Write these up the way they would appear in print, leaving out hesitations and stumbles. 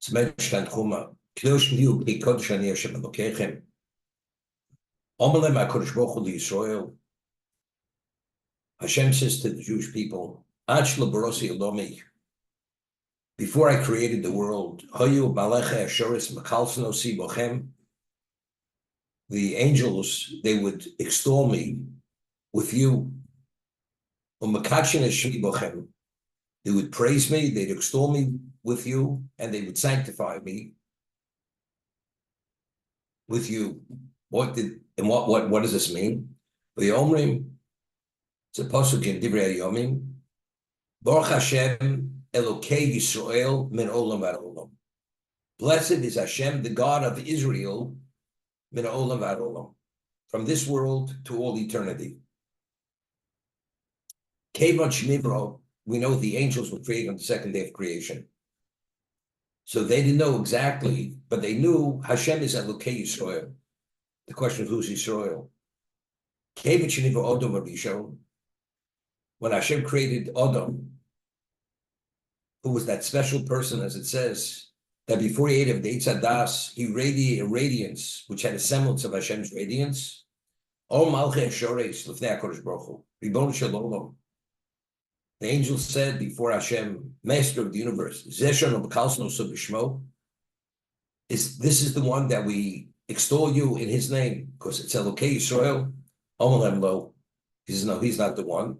Zmensch Chuma, Kdoshim Yu Bli Kodesh Ani Hashem Elokechem. Omelem HaKadosh Baruch Hu Yisrael. Hashem says to the Jewish people, Ad Shelo Barosi Elomi. Before I created the world, Hayu Baleche Asheris Mekalseno Si Bochem. The angels, they would extol me with you. Umakachin Ashri Bochem. They would praise me, they'd extol me with you, and they would sanctify me with you. What does this mean? V'yomrim, it's a pasuk in Divrei Yomim. Baruch Hashem Elokei Yisrael min olamvad olam. Blessed is Hashem, the God of Israel, min olam vad olam, from this world to all eternity. Kevan Shnivro, we know the angels were created on the second day of creation. So they didn't know exactly, but they knew Hashem is Elokei Yisrael. The question of who's Yisrael. Kevan Shnivro Odom Arishon. When Hashem created Adam, who was that special person, as it says, that before he ate of the Eitz Hadas, he radiated a radiance which had a semblance of Hashem's radiance. O Malchei Shores Lifnei HaKadosh Baruch Hu, Ribon Shalom. The angel said before Hashem, Master of the universe, this is the one that we extol you in his name, because it's Elokei Yisrael. Omelem Lo. He says, no, he's not the one.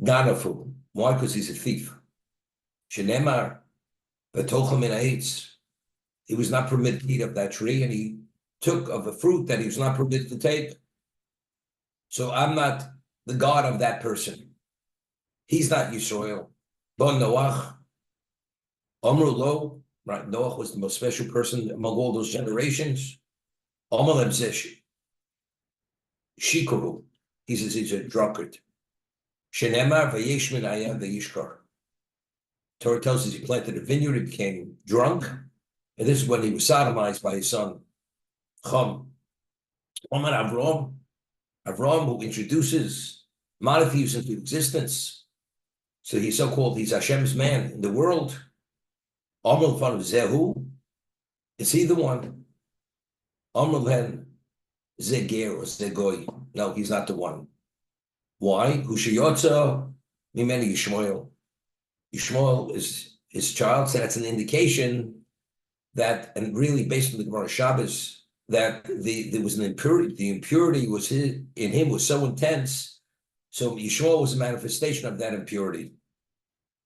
Ganafu. Why? Because he's a thief. Shenemar, V'tochem min ha'etz. He was not permitted to eat of that tree, and he took of a fruit that he was not permitted to take. So I'm not the God of that person. He's not Yisrael. Bon Noach, Amru Lo, right? Noach was the most special person among all those generations. Amalem Zesh, Shikoru. He says he's a drunkard. Shenemar v'yesh min hayam v'yishkar. Torah tells us he planted a vineyard, he became drunk, and this is when he was sodomized by his son, Chum. Omer Avram, who introduces monotheism into existence. So he's so-called, he's Hashem's man in the world. Omer l'fanav Zehu, is he the one? Omer l'hen Zeger or Zegoy. No, he's not the one. Why? Hushayotza mimeni Yishmael. Yishmael is his child, so that's an indication that, and really based on the Gemara Shabbos, that there was an impurity. The impurity was in him was so intense. So Yishmael was a manifestation of that impurity.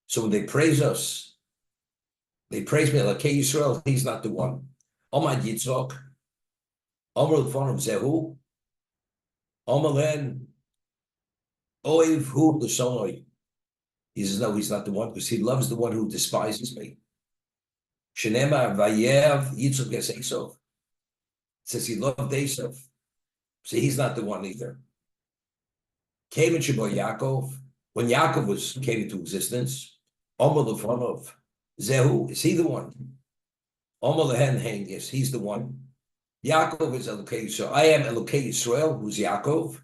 So when they praise us, they praise me like Yisrael, he's not the one. Omad Yitzchak, Omer l'fanav Zehu, Omer len Oiv hu l'sonoi. He says, no, he's not the one, because he loves the one who despises me. Shenema vayev Yitzchak es Esav. Says he loved Esav. So he's not the one either. Came in Shebo Yaakov. When Yaakov came into existence, Omer l'fanav Zehu, is he the one? Omer lehen hein, yes, he's the one. Yaakov is Elokei Yisrael. I am Elokei Yisrael, who's Yaakov.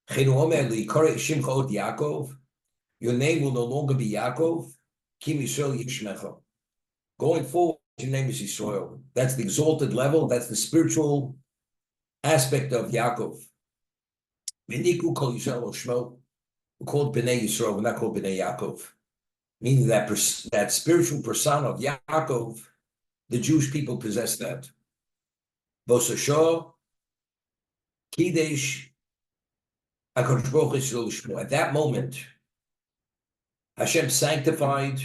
Chenu omer li'karei shimcha od Yaakov. Your name will no longer be Yaakov. Kim Yisrael Yishmecha. Going forward, your name is Yisrael. That's the exalted level. That's the spiritual aspect of Yaakov. V'niku kol Yisrael o shmo. We're called Bnei Yisrael. We're not called Bnei Yaakov. Meaning that spiritual persona of Yaakov, the Jewish people possess that. Bosasho, Kidesh, HaKadosh Baruch Hu Yisrael Shmo. At that moment, Hashem sanctified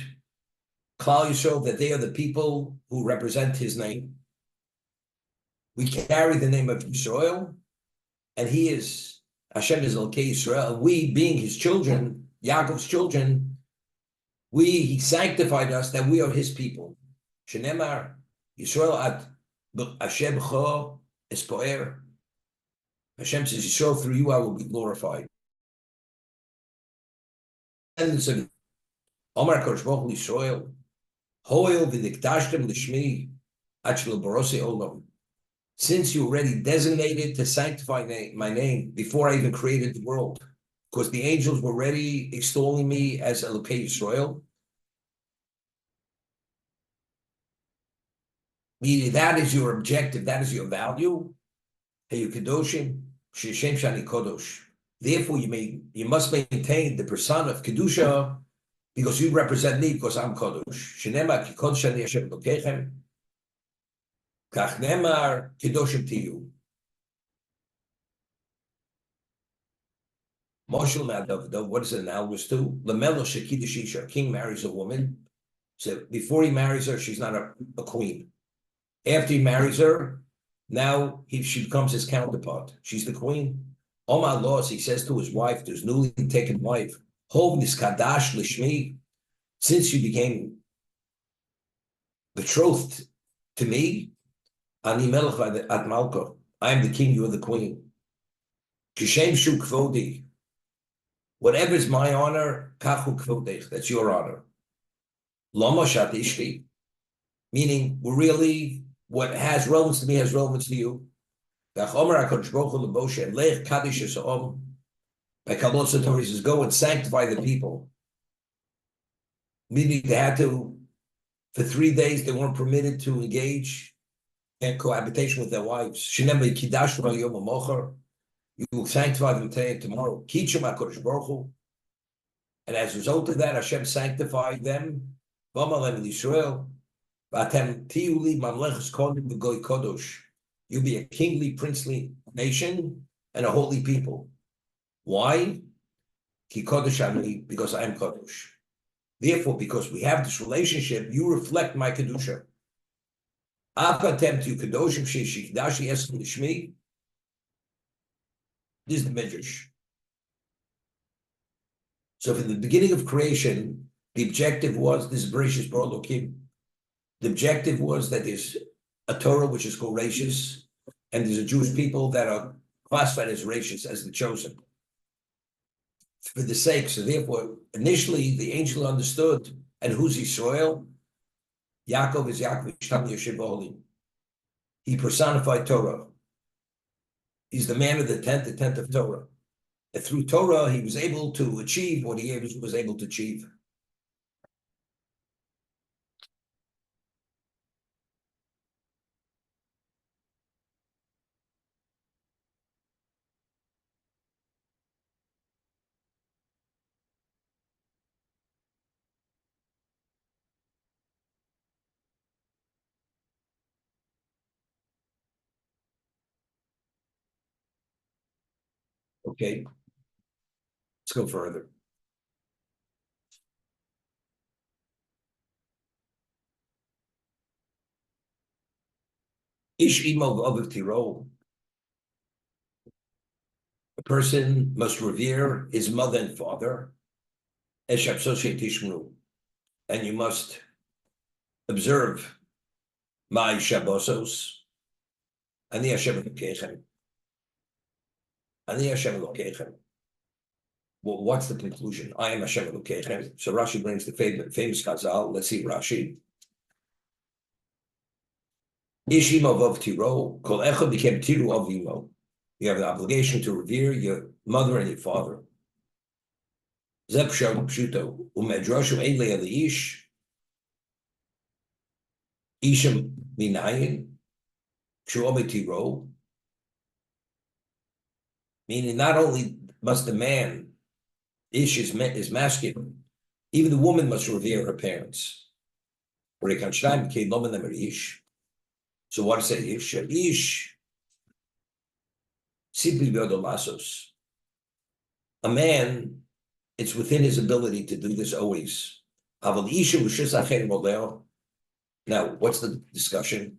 Klal Yisrael, that they are the people who represent his name. We carry the name of Yisrael, and Hashem is Elokei Yisrael. We, being his children, Yaakov's children, he sanctified us that we are his people. Shenemar, Yisrael ad Hashem cho espoer. Hashem says, Yisrael, through you I will be glorified. Omar Kodesh Baruch Hu Yisrael, hoil v'nikdashtem l'shmi ad shelo barosei olam. Since you already designated to sanctify my name before I even created the world, because the angels were already extolling me as Elokei Yisrael. Meaning that is your objective, that is your value. Hey, you kedoshim, shishem shani kodosh. Therefore, you must maintain the persona of kedusha because you represent me because I'm kodosh. Shenema ki kodosh ani Hashem Elokechem. Kach nemar kedoshim tiyu. Moshel Madav, what is it analogous to? Lamelo shekidush isha. A king marries a woman. So before he marries her, she's not a queen. After he marries her, now she becomes his counterpart. She's the queen. All my laws, he says to his wife, to his newly taken wife, Hov niskadash lishmi, since you became betrothed to me, ani melech ad malka, I am the king, you are the queen. Kishem shu kvodi, whatever is my honor, kachu kvodech, that's your honor. Lama shat ishti, meaning we're really, what has relevance to me has relevance to you. By Kabbalah Torah says, go and sanctify the people. Meaning they had to, for 3 days, they weren't permitted to engage in cohabitation with their wives. You will sanctify them today and tomorrow. And as a result of that, Hashem sanctified them. You'll be a kingly, princely nation and a holy people. Why? Because I am Kodosh. Therefore, because we have this relationship, you reflect my Kedusha. This is the Midrash. So from the beginning of creation, the objective was, this is Bereshis Bara Elokim. The objective was that there's a Torah which is called Rashis, and there's a Jewish people that are classified as Rashis, as the chosen. For the sake, so therefore, initially the angel understood, and who's Israel? Yaakov is Yaakov Ishtam Yoshev Olim. He personified Torah. He's the man of the tenth of Torah. And through Torah, he was able to achieve what he was able to achieve. Okay, let's go further. Ish imo v'aviv tiro. A person must revere his mother and father. Esh apsoshet tishmru. And you must observe my Shabbosos. Ani Hashem Elokechem. Ani Hashem Elokechem. Well, what's the conclusion? I am Hashem Elokechem. So Rashi brings the famous Chazal. Let's see Rashi. Ishim of Tiro, Kol Echad became Tiru of Imo. You have the obligation to revere your mother and your father. Zeb Shom Pshuto, Umedrashu Eile Eliish, Ishim Minayin, Shuobe Tiro. Meaning, not only must the man, Ish is masculine, even the woman must revere her parents. So what does it say? Ish, simply masos. A man, it's within his ability to do this always. Now, what's the discussion?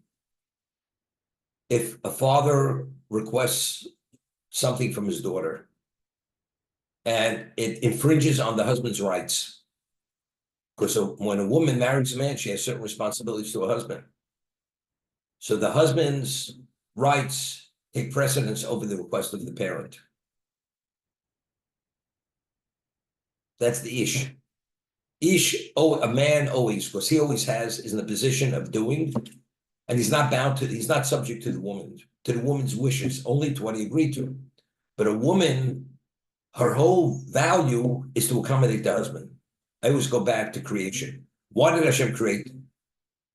If a father requests something from his daughter and it infringes on the husband's rights, because when a woman marries a man, she has certain responsibilities to her husband. So the husband's rights take precedence over the request of the parent. That's the ish. Ish, a man always, because he always is in a position of doing, and he's not bound to, he's not subject to the woman's wishes, only to what he agreed to. But a woman, her whole value is to accommodate the husband. I always go back to creation. Why did Hashem create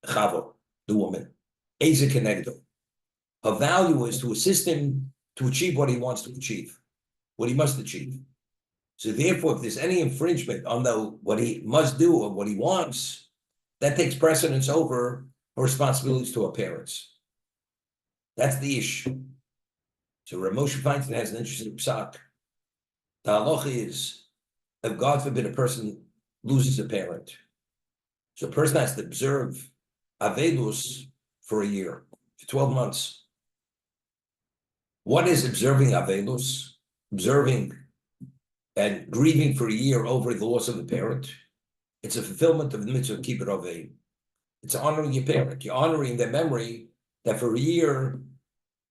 Chava, the woman? Eza Kenegdo. Her value is to assist him to achieve what he wants to achieve, what he must achieve. So therefore, if there's any infringement on what he must do or what he wants, that takes precedence over her responsibilities to her parents. That's the issue. So Rav Moshe Feinstein has an interesting psak. The halacha is, if God forbid a person loses a parent, so a person has to observe Avedus for a year, for 12 months. What is observing Avedus? Observing and grieving for a year over the loss of a parent. It's a fulfillment of the mitzvah of kibbud avei. It's honoring your parent. You're honoring their memory that for a year,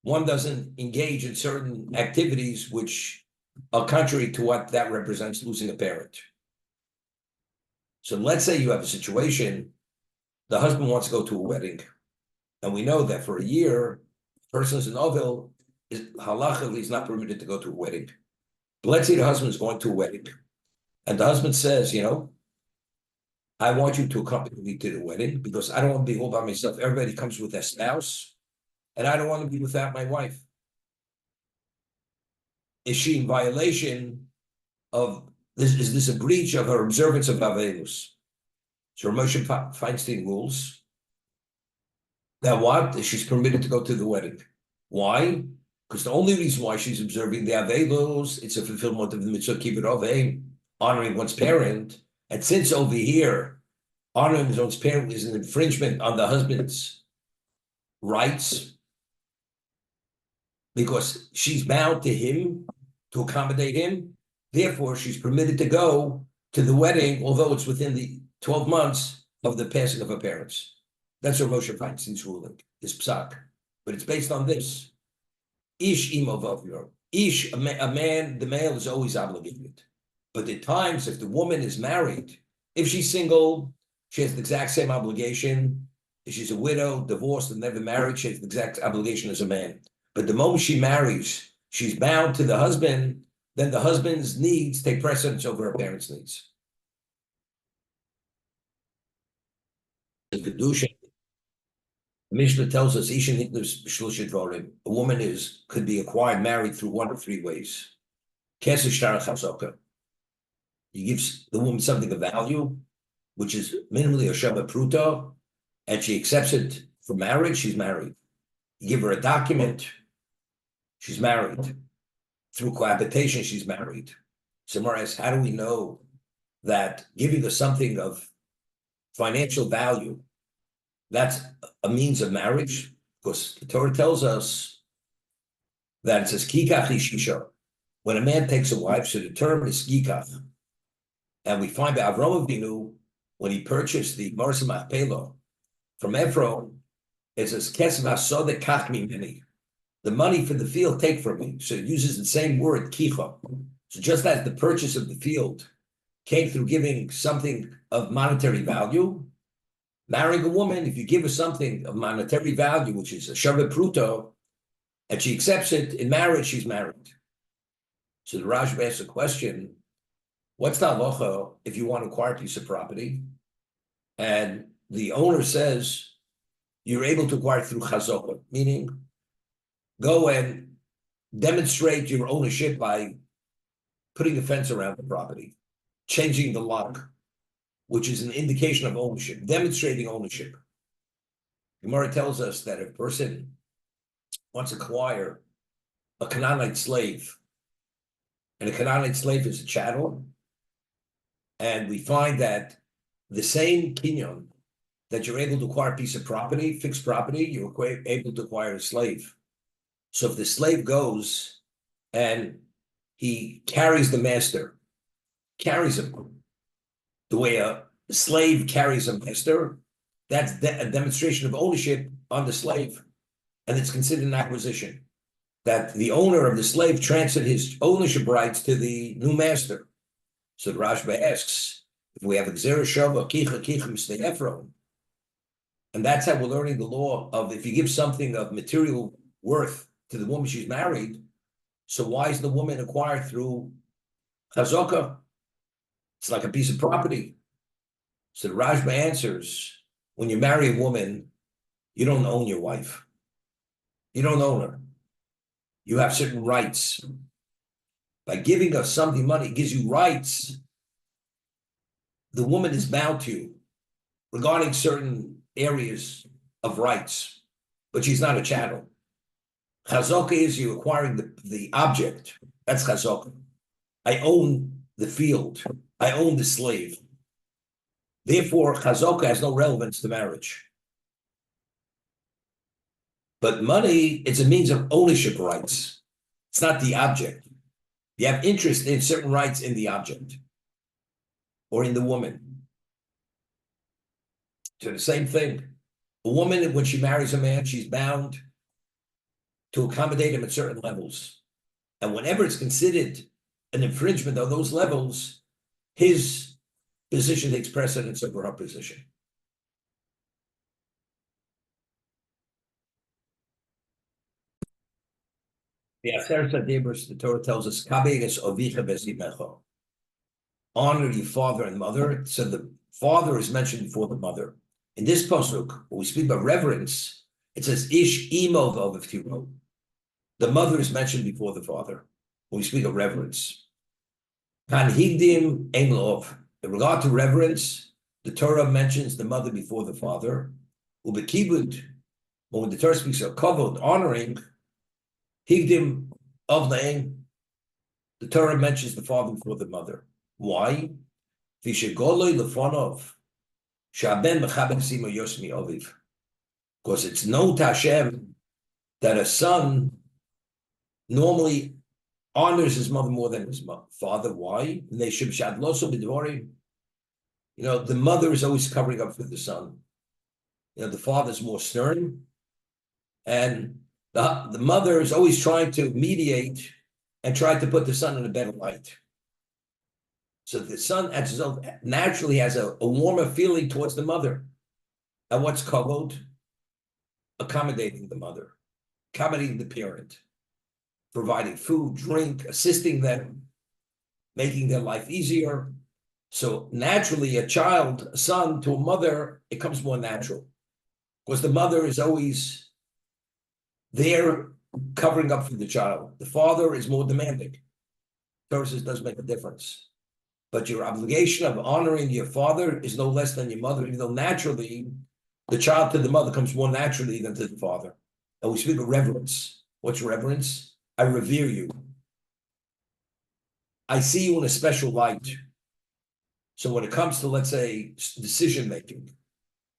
one doesn't engage in certain activities which are contrary to what that represents, losing a parent. So let's say you have a situation, the husband wants to go to a wedding, and we know that for a year, the person is an ovel, halachically is not permitted to go to a wedding. But let's say the husband is going to a wedding, and the husband says, I want you to accompany me to the wedding because I don't want to be all by myself. Everybody comes with their spouse, and I don't want to be without my wife. Is she in violation of this? Is this a breach of her observance of Avedus? So Moshe Feinstein rules that what? She's permitted to go to the wedding. Why? Because the only reason why she's observing the Avedus, it's a fulfillment of the mitzvah kibbud avei, honoring one's parent. And since over here, honoring one's parent is an infringement on the husband's rights, because she's bound to him to accommodate him, therefore she's permitted to go to the wedding, although it's within the 12 months of the passing of her parents. That's what Moshe Feinstein's ruling, his psak. But it's based on this. Ish imov. Ish, a man, the male is always obligated. But at times, if the woman is married, if she's single, she has the exact same obligation. If she's a widow, divorced, and never married, she has the exact obligation as a man. But the moment she marries, she's bound to the husband, then the husband's needs take precedence over her parents' needs. In Kedusha, Mishnah tells us a woman could be acquired, married through one of three ways. He gives the woman something of value, which is minimally a Shabbat Pruta, and she accepts it for marriage, she's married. You give her a document, she's married. Through cohabitation, she's married. Samar asks, how do we know that giving her something of financial value, that's a means of marriage? Because the Torah tells us that it says, Kikach ishisha. When a man takes a wife, so the term is Kikach. And we find that Avraham Avinu, when he purchased the Marsa Machpelah from Ephron, it says, Kesef hasodeh kach mimeni. The money for the field take from me. So it uses the same word, kicha. So just as the purchase of the field came through giving something of monetary value, marrying a woman, if you give her something of monetary value, which is a Shabbat Pruto, and she accepts it in marriage, she's married. So the Rashba asks a question, what's the halacha if you want to acquire a piece of property and the owner says you're able to acquire it through chazokah, meaning go and demonstrate your ownership by putting a fence around the property, changing the lock, which is an indication of ownership, demonstrating ownership. Gemara tells us that if a person wants to acquire a Canaanite slave, and a Canaanite slave is a chattel, and we find that the same kinyon that you're able to acquire a piece of property, fixed property, you're able to acquire a slave. So if the slave goes and he carries the master, carries him the way a slave carries a master, that's a demonstration of ownership on the slave. And it's considered an acquisition, that the owner of the slave transferred his ownership rights to the new master. So the Rashba asks, if we have a Gzera Shava, Kicha Mistei Ephron, and that's how we're learning the law of if you give something of material worth to the woman she's married, so why is the woman acquired through chazokah? It's like a piece of property. So the Rashba answers, when you marry a woman, You don't own your wife. You don't own her. You have certain rights. By giving us something money, it gives you rights. The woman is bound to you regarding certain areas of rights, but she's not a chattel. Chazaka is you acquiring the object. That's chazaka. I own the field. I own the slave. Therefore, chazaka has no relevance to marriage. But money, it's a means of ownership rights. It's not the object. You have interest in certain rights in the object or in the woman. So the same thing. A woman, when she marries a man, she's bound to accommodate him at certain levels. And whenever it's considered an infringement of those levels, his position takes precedence over her position. The Torah tells us, honor your father and mother. So the father is mentioned before the mother. In this pasuk, when we speak about reverence, it says ish imo v'ovivtiro. The mother is mentioned before the father when we speak of reverence. Kan higdim ein lov. In regard to reverence, the Torah mentions the mother before the father. Ubekibud, when the Torah speaks of kavod, honoring, higdim of naim, the Torah mentions the father before the mother. Why? Because it's known to Hashem that a son normally honors his mother more than his father. Why? You know, the mother is always covering up for the son. You know, the father's more stern, and the mother is always trying to mediate and try to put the son in a better light. So the son, as a result, naturally has a warmer feeling towards the mother. And what's kavod? Accommodating the mother, accommodating the parent, providing food, drink, assisting them, making their life easier. So naturally, a child, a son to a mother, it comes more natural. Because the mother is always there covering up for the child. The father is more demanding. Torah says does make a difference. But your obligation of honoring your father is no less than your mother, even though naturally the child to the mother comes more naturally than to the father. And we speak of reverence. What's reverence? I revere you. I see you in a special light. So when it comes to, let's say, decision making,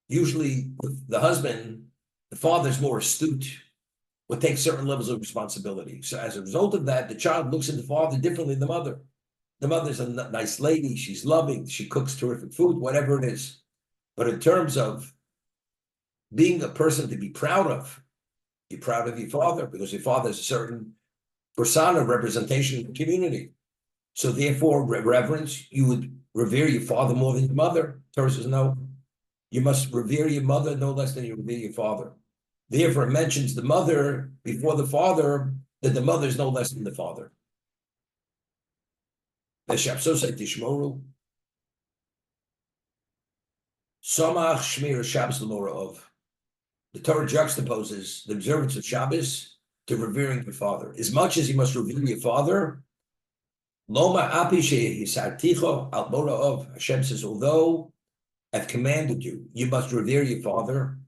usually the husband, the father is more astute, will take certain levels of responsibility. So as a result of that, the child looks at the father differently than the mother. The mother's a nice lady, she's loving, she cooks terrific food, whatever it is. But in terms of being a person to be proud of, you're proud of your father because your father is a certain persona, representation in the community. So therefore, reverence, you would revere your father more than your mother. Torah says, no, you must revere your mother no less than you revere your father. Therefore, it mentions the mother before the father, that the mother is no less than the father. The Torah juxtaposes the observance of Shabbos to revering your father. As much as you must revere your father, Hashem says, although I've commanded you, you must revere your father,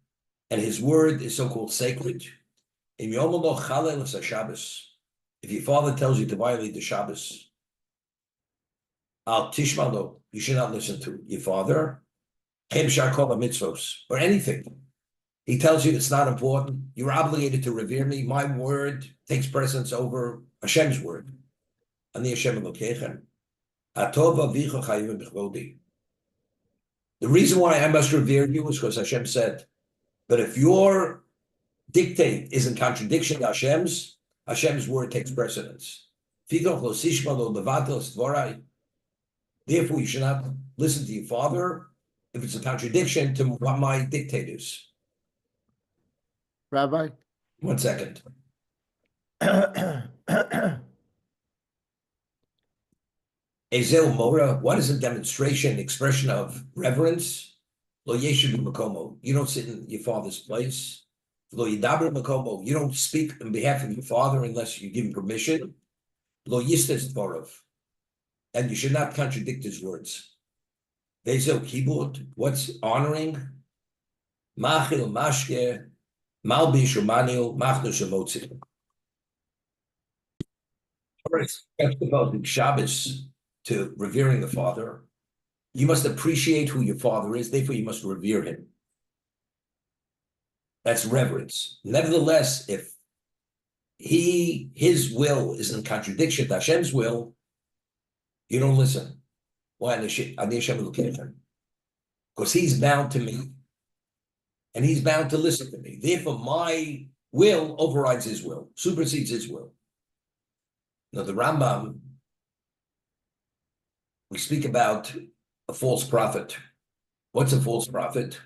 and his word is so-called sacred. If your father tells you to violate the Shabbos, you should not listen to your father, or anything. He tells you it's not important. You're obligated to revere me. My word takes precedence over Hashem's word. The reason why I must revere you is because Hashem said, but if your dictate is in contradiction to Hashem's word takes precedence. Therefore, you should not listen to your father if it's a contradiction to what my dictate is. Rabbi? 1 second. Ezel Mora, what is a demonstration, expression of reverence? Lo yeshiv makomo. You don't sit in your father's place. Lo yidaber makomo. You don't speak on behalf of your father unless you give him permission. Lo yistes dvarav. And you should not contradict his words. Vezel kibud. What's honoring? Machil mashke. Malbish umanil. Machnu shemotzi. About Shabbos to revering the father. You must appreciate who your father is, therefore you must revere him. That's reverence. Nevertheless, if his will is in contradiction to Hashem's will, you don't listen. Why? Because he's bound to me, and he's bound to listen to me. Therefore, my will overrides his will, supersedes his will. Now, the Rambam, we speak about a false prophet. What's a false prophet?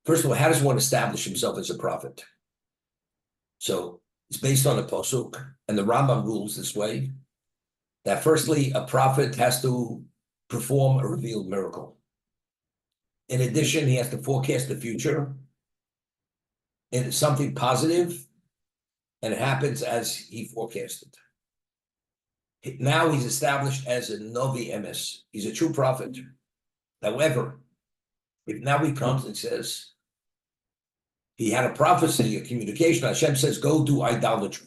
First of all, how does one establish himself as a prophet? So it's based on a posuk, and the Rambam rules this way, that firstly, a prophet has to perform a revealed miracle. In addition, he has to forecast the future. And it's something positive, and it happens as he forecasted. Now he's established as a Novi Emes. He's a true prophet. However, if now he comes and says, he had a prophecy, a communication, Hashem says, go do idolatry.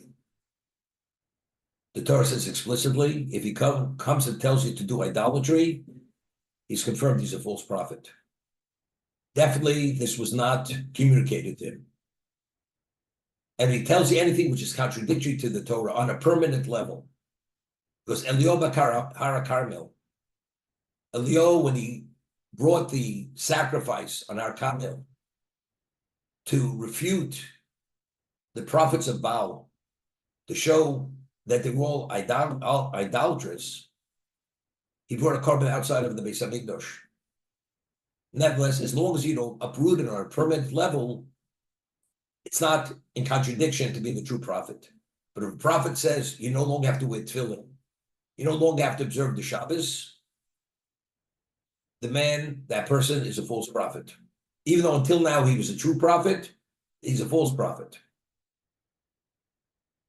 The Torah says explicitly, if he comes and tells you to do idolatry, he's confirmed he's a false prophet. Definitely, this was not communicated to him. And he tells you anything which is contradictory to the Torah on a permanent level. Because Elio Hara Carmel, Elio, when he brought the sacrifice on Har Carmel to refute the prophets of Baal, to show that they were all idolatrous, he brought a carbon outside of the Beis Hamikdash. Nevertheless, as long as you don't uproot it on a permanent level, it's not in contradiction to be the true prophet. But if a prophet says you no longer have to wear tefillin, you no longer have to observe the Shabbos, that person is a false prophet. Even though until now he was a true prophet, he's a false prophet.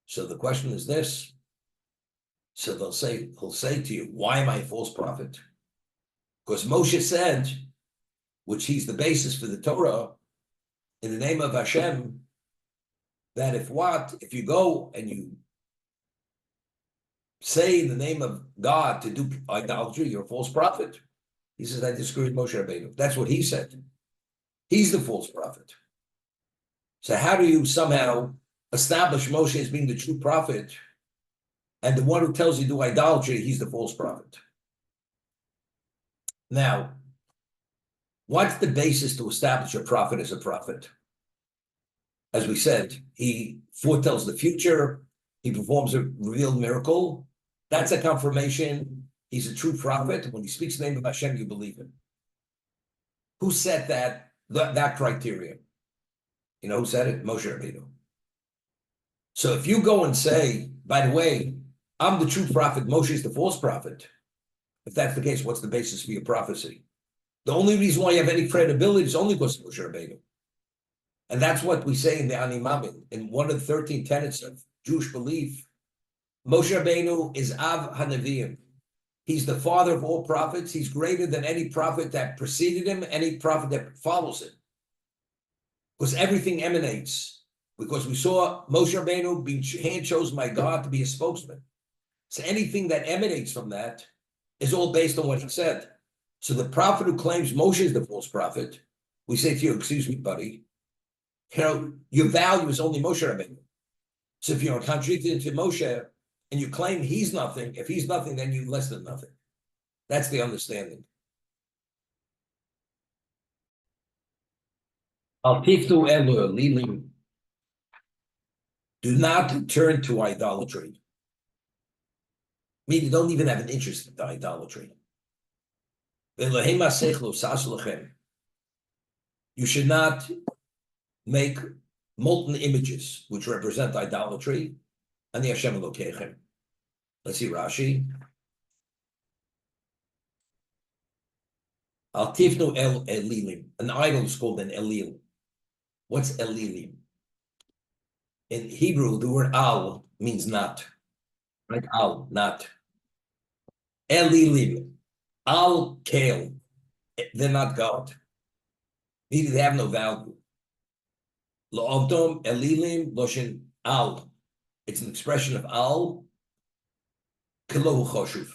So the question is this. So he'll say to you, why am I a false prophet? Because Moshe said, which he's the basis for the Torah, in the name of Hashem, that if you go and you say in the name of God to do idolatry, you're a false prophet. He says, I disagree with Moshe Rabbeinu. That's what he said. He's the false prophet. So how do you somehow establish Moshe as being the true prophet, and the one who tells you to do idolatry, he's the false prophet? Now, what's the basis to establish a prophet as a prophet? As we said, he foretells the future, he performs a revealed miracle. That's a confirmation he's a true prophet. When he speaks the name of Hashem, you believe him. Who set that criteria? You know who said it? Moshe Rabbeinu. So if you go and say, by the way, I'm the true prophet, Moshe is the false prophet, if that's the case, what's the basis for your prophecy? The only reason why you have any credibility is only because of Moshe Rabbeinu. And that's what we say in the Ani Mamin, in one of the 13 tenets of Jewish belief. Moshe Rabbeinu is Av HaNeviim. He's the father of all prophets. He's greater than any prophet that preceded him, any prophet that follows him. Because everything emanates. Because we saw Moshe Rabbeinu being hand-chosen by God to be a spokesman. So anything that emanates from that is all based on what he said. So the prophet who claims Moshe is the false prophet, we say to you, excuse me, buddy, your value is only Moshe Rabbeinu. So if you're contradicting to Moshe and you claim he's nothing, if he's nothing, then you're less than nothing. That's the understanding. Al-Tiftu Elu Lilim. Do not turn to idolatry. Meaning, don't even have an interest in idolatry. You should not make molten images which represent idolatry. Ani Hashem Elokeichem. Let's see Rashi. Al tifnu el elilim. An idol is called an elil. What's elilim? In Hebrew, the word al means not. Right? Al, not. Elilim. Al kale. They're not God. Meaning they have no value. Lo'ovdom elilim loshin al. It's an expression of al. Kilohu choshuv.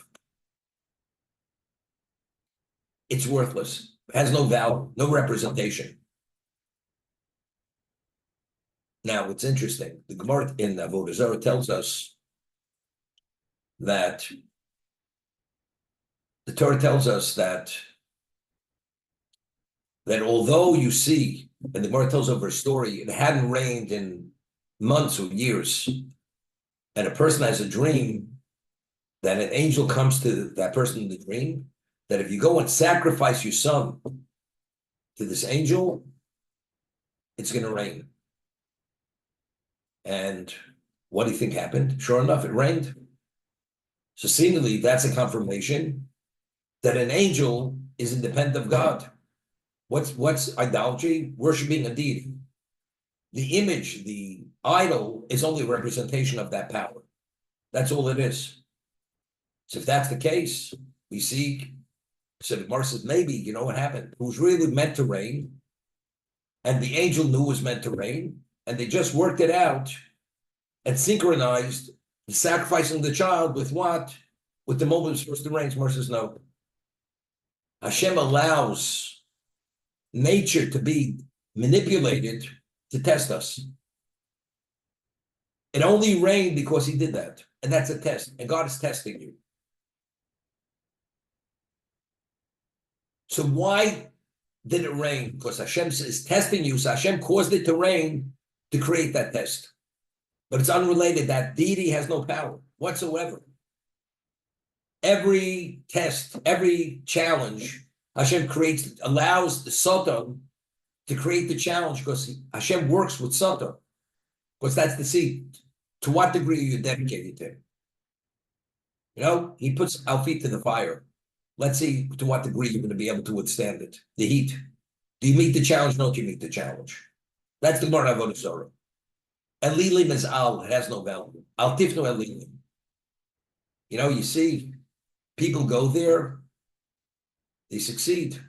It's worthless. It has no value, no representation. Now, it's interesting. The Gemara in Avodah Zarah tells us that the Torah tells us that although you see, and the Gemara tells over a story, it hadn't rained in months or years, and a person has a dream that an angel comes to that person in the dream, that if you go and sacrifice your son to this angel, it's going to rain. And what do you think happened? Sure enough, it rained. So seemingly, that's a confirmation that an angel is independent of God. What's idolatry? Worshipping a deity. The image, the idol, is only a representation of that power. That's all it is. So if that's the case, we see, so the Gemara says, maybe, you know what happened? It was really meant to rain, and the angel knew it was meant to rain, and they just worked it out and synchronized the sacrificing the child with what? With the moment it was supposed to rain. Gemara says, no. Hashem allows nature to be manipulated to test us. It only rained because he did that. And that's a test. And God is testing you. So why did it rain? Because Hashem is testing you. So Hashem caused it to rain to create that test. But it's unrelated. That deity has no power whatsoever. Every test, every challenge, Hashem allows the Satan to create the challenge because Hashem works with Satan. Because that's the seed. To what degree are you dedicated to him? You know, he puts our feet to the fire. Let's see to what degree you're going to be able to withstand it. The heat. Do you meet the challenge? No, do you meet the challenge? That's the Gemara Avodah Zarah. Elilim is al. It has no value. Al tifnu elilim. You know, you see, people go there, they succeed. You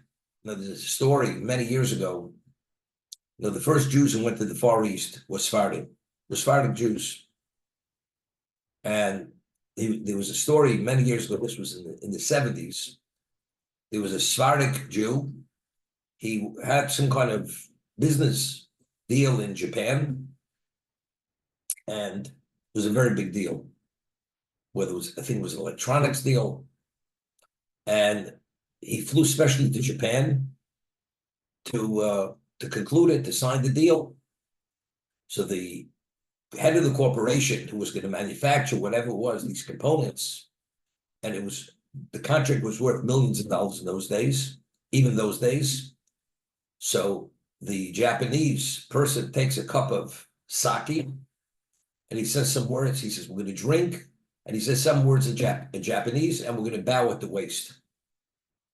know, there's a story many years ago. You know, the first Jews who went to the Far East were Sephardic Jews. And there was a story many years ago, this was in the 70s. There was a Sephardic Jew. He had some kind of business deal in Japan. And it was a very big deal. Whether it was, I think it was an electronics deal. And he flew specially to Japan to conclude it, to sign the deal. So the head of the corporation who was going to manufacture whatever it was, these components, and the contract was worth millions of dollars in those days, even those days. So the Japanese person takes a cup of sake and he says some words. He says, we're going to drink. And he says some words in Japanese, and we're going to bow at the waist.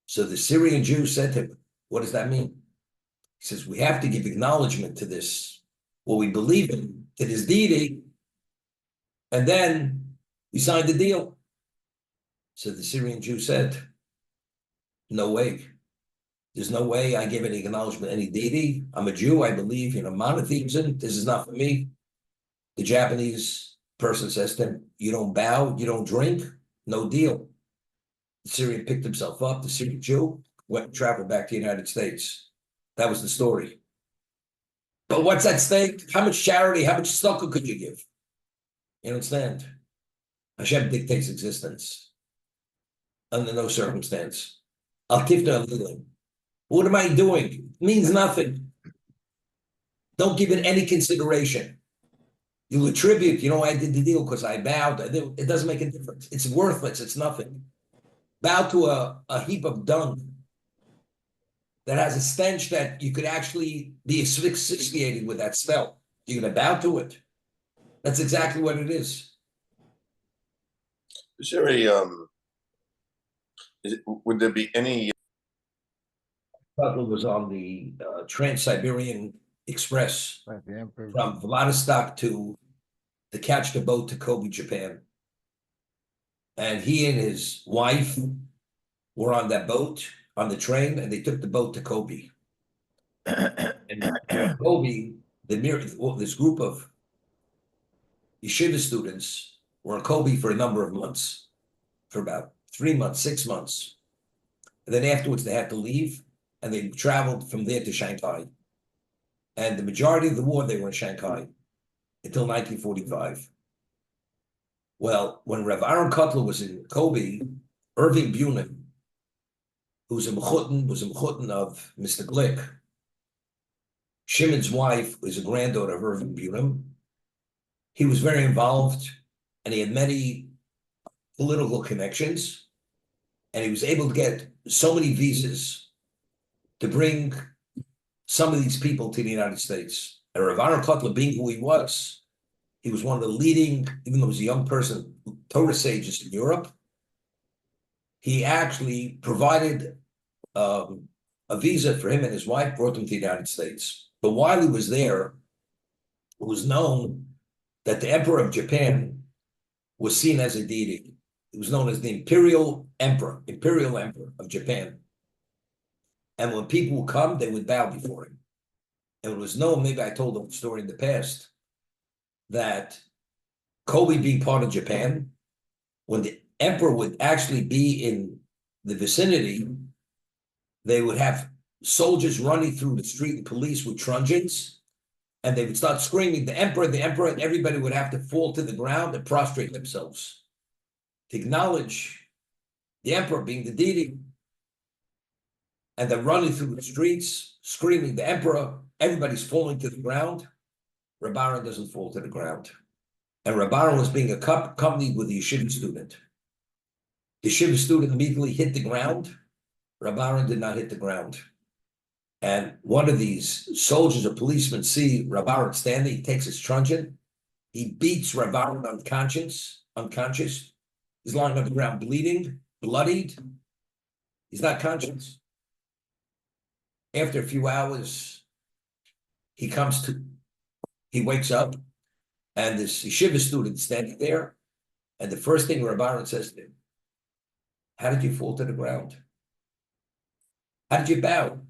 So the Syrian Jew said to him, what does that mean? He says, we have to give acknowledgement to this, what we believe in, to this deity, and then we signed the deal. So the Syrian Jew said, no way. There's no way I give any acknowledgement to any deity. I'm a Jew, I believe, monotheism. This is not for me. The Japanese person says to him, you don't bow, you don't drink, no deal. The Syrian picked himself up, the Syrian Jew went and traveled back to the United States. That was the story. But what's at stake? How much charity, how much tzedakah could you give? You understand? Hashem dictates existence under no circumstance. Al-tifna al-lilim. What am I doing? It means nothing. Don't give it any consideration. You'll attribute, I did the deal because I bowed. It doesn't make a difference. It's worthless. It's nothing. Bow to a heap of dung that has a stench that you could actually be asphyxiated with that smell. You're going to bow to it. That's exactly what it is. Is there would there be any Cutler was on the Trans-Siberian Express Right, the emperor. from Vladivostok to catch the boat to Kobe, Japan. And he and his wife were on that boat, on the train, and they took the boat to Kobe. And Kobe, this group of yeshiva students were in Kobe for a number of months, for about 3 months, 6 months. And then afterwards, they had to leave, and they traveled from there to Shanghai. And the majority of the war, they were in Shanghai until 1945. Well, when Rev Aaron Cutler was in Kobe, Irving Bunin, who's a mechutin of Mr. Glick, Shimon's wife was a granddaughter of Irving Bunin. He was very involved, and he had many political connections, and he was able to get so many visas to bring some of these people to the United States. And Rav Aaron Cutler, being who he was one of the leading, even though he was a young person, Torah sages in Europe. He actually provided a visa for him and his wife, brought them to the United States. But while he was there, it was known that the Emperor of Japan was seen as a deity. He was known as the Imperial Emperor of Japan. And when people would come, they would bow before him. And it was known, maybe I told the story in the past, that Kobe being part of Japan, when the emperor would actually be in the vicinity, they would have soldiers running through the street and police with truncheons, and they would start screaming, the emperor, and everybody would have to fall to the ground and prostrate themselves to acknowledge the emperor being the deity. And they're running through the streets, screaming, the emperor, everybody's falling to the ground. Reb Aaron doesn't fall to the ground. And Reb Aaron was being accompanied with a yeshiva student. The yeshiva student immediately hit the ground. Reb Aaron did not hit the ground. And one of these soldiers or policemen see Reb Aaron standing, he takes his truncheon, he beats Reb Aaron unconscious. He's lying on the ground bleeding, bloodied. He's not conscious. After a few hours, he wakes up, and this yeshiva student standing there, and the first thing Reb Aaron says to him, how did you fall to the ground? How did you bow?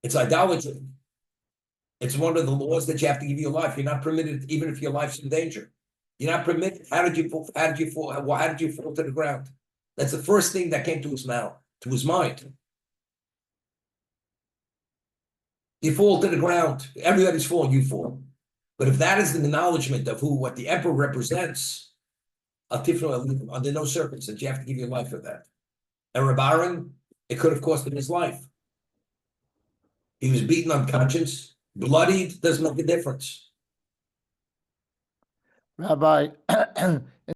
It's idolatry. It's one of the laws that you have to give your life. You're not permitted, even if your life's in danger. You're not permitted. How did you fall to the ground? That's the first thing that came to his mind. You fall to the ground. Everybody's falling, you fall. But if that is the acknowledgement of what the emperor represents, under no circumstance, you have to give your life for that. And Reb Aaron, it could have cost him his life. He was beaten unconscious, bloodied, doesn't make a difference. Rabbi,